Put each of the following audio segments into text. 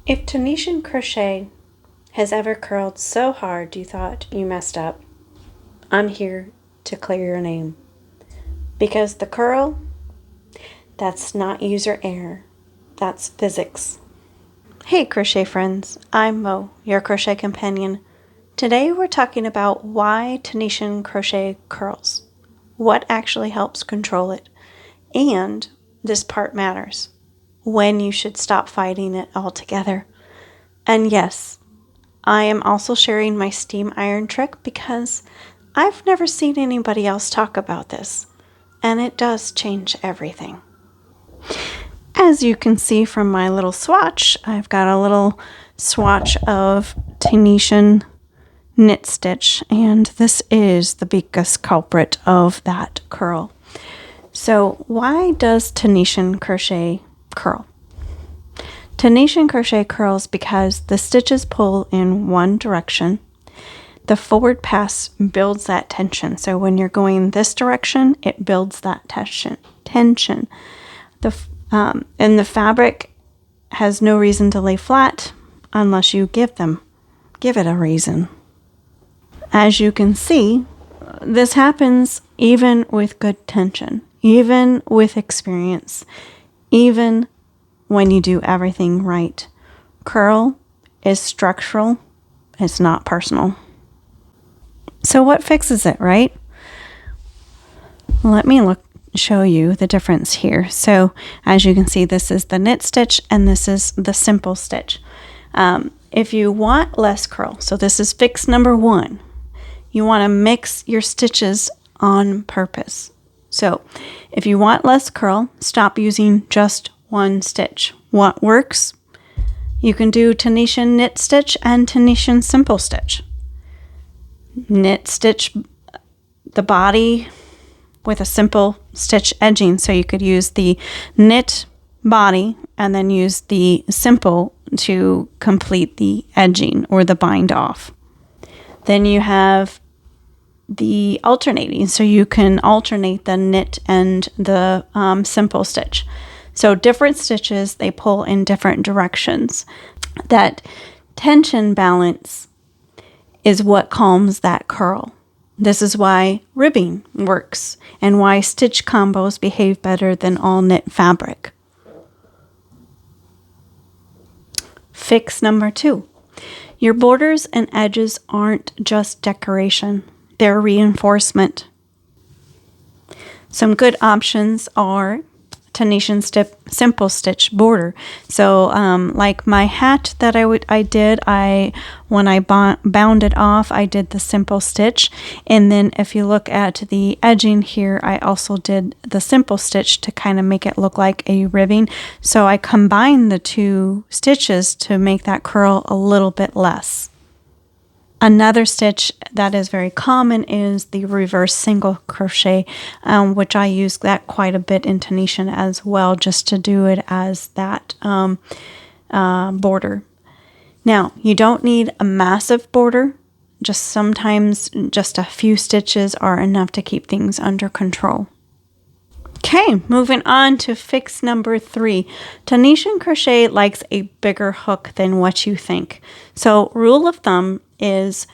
If Tunisian crochet has ever curled so hard you thought you messed up, I'm here to clear your name. Because the curl, that's not user error, that's physics. Hey crochet friends, I'm Mo, your crochet companion. Today we're talking about why Tunisian crochet curls, what actually helps control it, and this part matters, when you should stop fighting it altogether. And yes, I am also sharing my steam iron trick because I've never seen anybody else talk about this, and it does change everything. As you can see from my little swatch, I've got a little swatch of Tunisian knit stitch, and this is the biggest culprit of that curl. So why does Tunisian crochet curl? Tunisian crochet curls because the stitches pull in one direction. The forward pass builds that tension. So when you're going this direction, it builds that tension. And the fabric has no reason to lay flat unless you give it a reason. As you can see, this happens even with good tension, even with experience, even when you do everything right. Curl is structural, it's not personal. So what fixes it, right? Let me show you the difference here. So as you can see, this is the knit stitch and this is the simple stitch. If you want less curl, so this is fix number 1, you want to mix your stitches on purpose. So if you want less curl, stop using just one stitch. What works? You can do Tunisian knit stitch and Tunisian simple stitch. Knit stitch the body with a simple stitch edging, so you could use the knit body and then use the simple to complete the edging or the bind off. Then you have the alternating, so you can alternate the knit and the simple stitch. So different stitches, they pull in different directions. That tension balance is what calms that curl. This is why ribbing works and why stitch combos behave better than all knit fabric. Fix number 2. Your borders and edges aren't just decoration, they're reinforcement. Some good options are Tunisian simple stitch border. So like my hat that when I bound it off, I did the simple stitch, and then if you look at the edging here, I also did the simple stitch to kind of make it look like a ribbing. So I combined the two stitches to make that curl a little bit less. Another stitch that is very common is the reverse single crochet, which I use that quite a bit in Tunisian as well, just to do it as that border. Now, you don't need a massive border. Sometimes just a few stitches are enough to keep things under control. Okay, moving on to fix number 3. Tunisian crochet likes a bigger hook than what you think. So rule of thumb is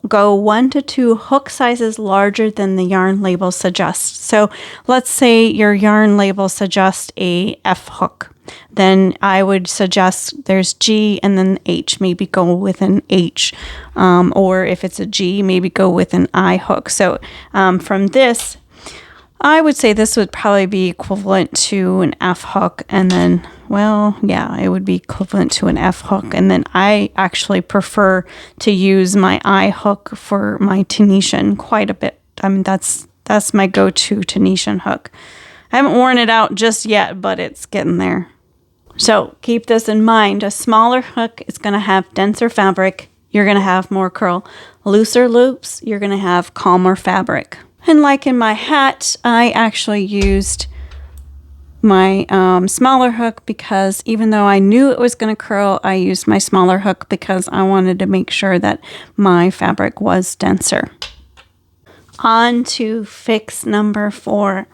go 1 to 2 hook sizes larger than the yarn label suggests. So let's say your yarn label suggests a F hook. Then I would suggest there's G and then H, maybe go with an H. Or if it's a G, maybe go with an I hook. So from this, I would say this would probably be equivalent to an F hook, and then, well, yeah, it would be equivalent to an F hook. And then I actually prefer to use my I hook for my Tunisian quite a bit. I mean, that's my go-to Tunisian hook. I haven't worn it out just yet, but it's getting there. So keep this in mind. A smaller hook is going to have denser fabric. You're going to have more curl. Looser loops, you're going to have calmer fabric. And like in my hat, I actually used my smaller hook because even though I knew it was going to curl, I used my smaller hook because I wanted to make sure that my fabric was denser. On to fix number 4.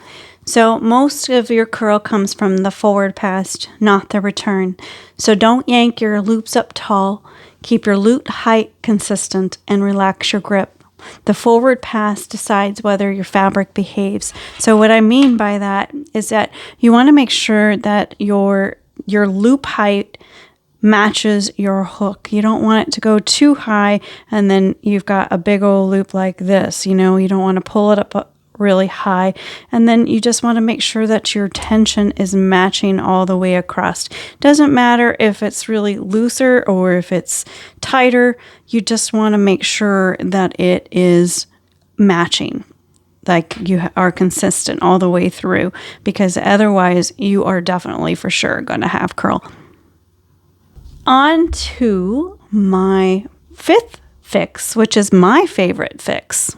So most of your curl comes from the forward pass, not the return. So don't yank your loops up tall. Keep your loop height consistent and relax your grip. The forward pass decides whether your fabric behaves. So what I mean by that is that you want to make sure that your loop height matches your hook. You don't want it to go too high and then you've got a big old loop like this. You don't want to pull it up really high, and then you just want to make sure that your tension is matching all the way across. Doesn't matter if it's really looser or if it's tighter, you just want to make sure that it is matching, like you are consistent all the way through, because otherwise you are definitely for sure going to have curl. On to my fifth fix, which is my favorite fix.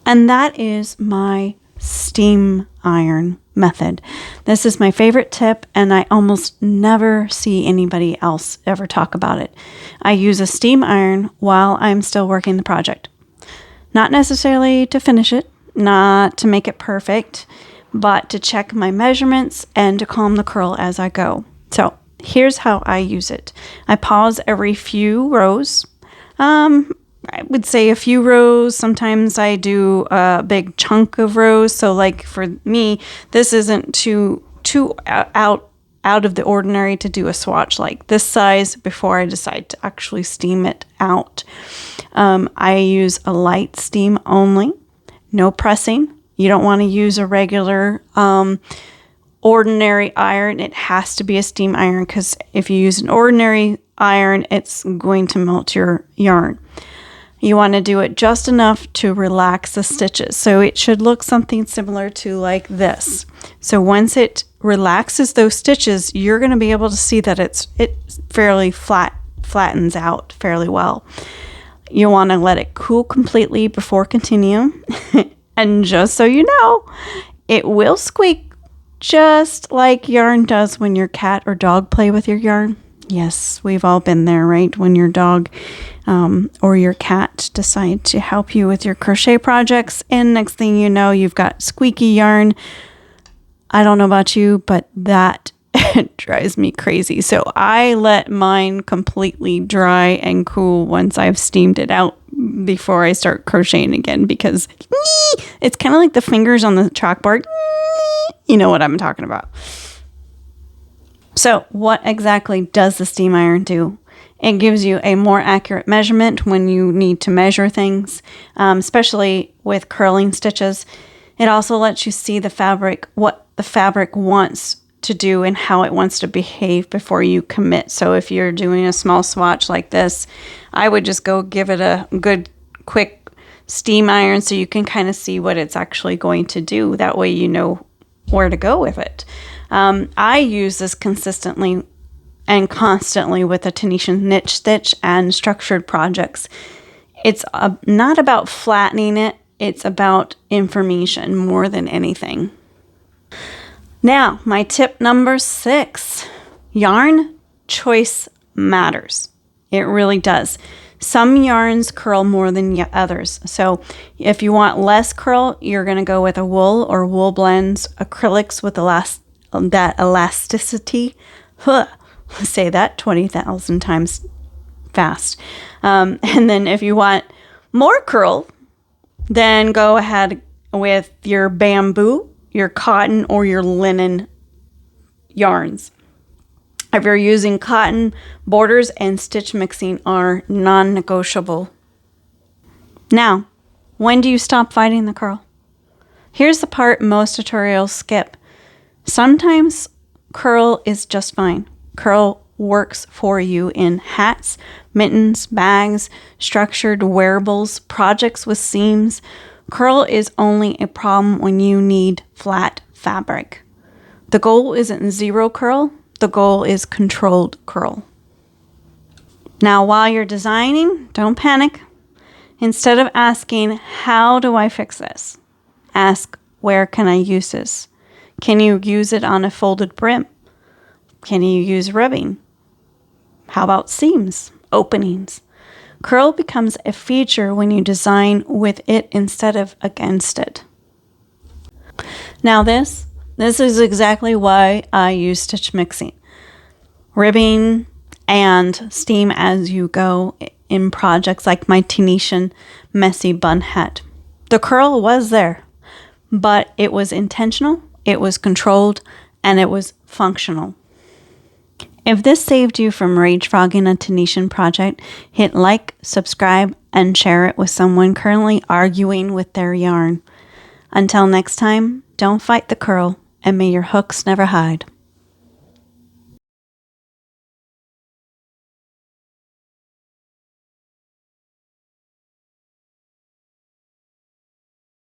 And that is my steam iron method. This is my favorite tip, and I almost never see anybody else ever talk about it. I use a steam iron while I'm still working the project. Not necessarily to finish it, not to make it perfect, but to check my measurements and to calm the curl as I go. So here's how I use it. I pause every few rows. I would say a few rows. Sometimes I do a big chunk of rows. So like for me, this isn't too out of the ordinary to do a swatch like this size before I decide to actually steam it out. I use a light steam only, no pressing. You don't want to use a regular ordinary iron. It has to be a steam iron, because if you use an ordinary iron, it's going to melt your yarn. You want to do it just enough to relax the stitches. So it should look something similar to like this. So once it relaxes those stitches, you're going to be able to see that it fairly flattens out fairly well. You want to let it cool completely before continuing. And just so you know, it will squeak just like yarn does when your cat or dog play with your yarn. Yes, we've all been there, right? When your dog or your cat decide to help you with your crochet projects, and next thing you know, you've got squeaky yarn. I don't know about you, but that drives me crazy. So I let mine completely dry and cool once I've steamed it out before I start crocheting again, because it's kind of like the fingers on the chalkboard. You know what I'm talking about. So what exactly does the steam iron do? It gives you a more accurate measurement when you need to measure things, especially with curling stitches. It also lets you see the fabric, what the fabric wants to do and how it wants to behave before you commit. So if you're doing a small swatch like this, I would just go give it a good quick steam iron so you can kind of see what it's actually going to do. That way you know where to go with it. I use this consistently and constantly with a Tunisian knit stitch and structured projects. It's not about flattening it, it's about information more than anything. Now, my tip number 6, yarn choice matters. It really does. Some yarns curl more than others. So if you want less curl, you're going to go with a wool or wool blends, acrylics with that elasticity. Say that 20,000 times fast. And then if you want more curl, then go ahead with your bamboo, your cotton, or your linen yarns. If you're using cotton, borders and stitch mixing are non-negotiable. Now, when do you stop fighting the curl? Here's the part most tutorials skip. Sometimes curl is just fine. Curl works for you in hats, mittens, bags, structured wearables, projects with seams. Curl is only a problem when you need flat fabric. The goal isn't zero curl. The goal is controlled curl. Now, while you're designing, don't panic. Instead of asking, how do I fix this? Ask, where can I use this? Can you use it on a folded brim? Can you use ribbing? How about seams, openings? Curl becomes a feature when you design with it instead of against it. Now this This is exactly why I use stitch mixing. Ribbing and steam as you go in projects like my Tunisian messy bun hat. The curl was there, but it was intentional, it was controlled, and it was functional. If this saved you from rage frogging a Tunisian project, hit like, subscribe, and share it with someone currently arguing with their yarn. Until next time, don't fight the curl, and may your hooks never hide.